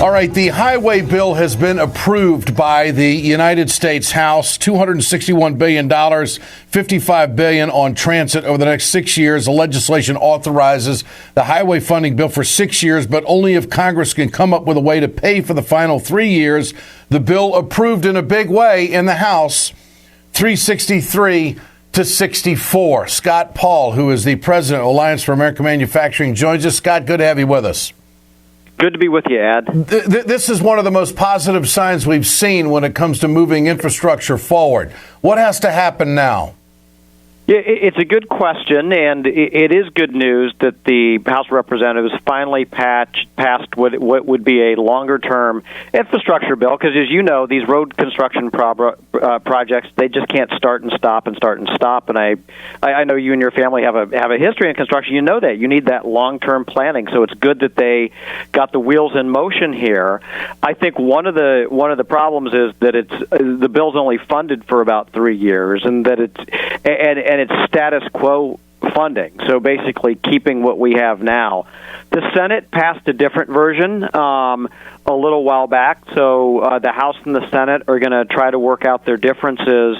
All right, the highway bill has been approved by the United States House, $261 billion, $55 billion on transit over the next 6 years. The legislation authorizes the highway funding bill for 6 years, but only if Congress can come up with a way to pay for the final 3 years. The bill approved in a big way in the House, 363 to 64. Scott Paul, who is the president of Alliance for American Manufacturing, joins us. Scott, good to have you with us. Good to be with you, Ed. This is one of the most positive signs we've seen when it comes to moving infrastructure forward. What has to happen now? Yeah, it's a good question, and it is good news that the House of Representatives finally passed what would be a longer-term infrastructure bill, because as you know, these road construction projects, they just can't start and stop. And I know you and your family have a history in construction. You know that. You need that long-term planning, so it's good that they got the wheels in motion here. I think one of the problems is that the bill's only funded for about 3 years, and that it's status quo funding, so basically keeping what we have now. The Senate passed a different version a little while back, so the House and the Senate are going to try to work out their differences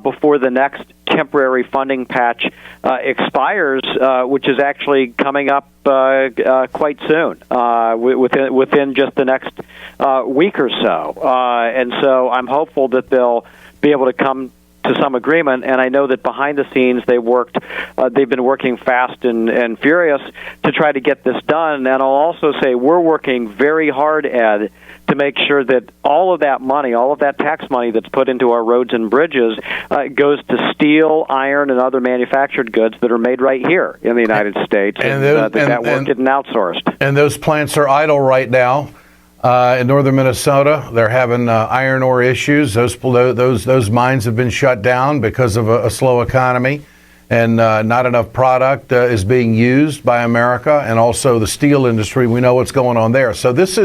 before the next temporary funding patch expires, which is actually coming up quite soon, within just the next week or so. And so I'm hopeful that they'll be able to come to some agreement, and I know that behind the scenes they've been working fast and furious to try to get this done. And I'll also say we're working very hard, Ed, to make sure that all of that money, all of that tax money that's put into our roads and bridges goes to steel, iron, and other manufactured goods that are made right here in the United States, and that work isn't outsourced. And those plants are idle right now. In northern Minnesota, they're having iron ore issues. Those mines have been shut down because of a slow economy, and not enough product is being used by America, and also the steel industry. We know what's going on there. So this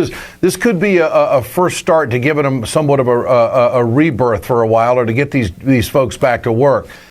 could be a first start to giving them somewhat of a rebirth for a while, or to get these folks back to work.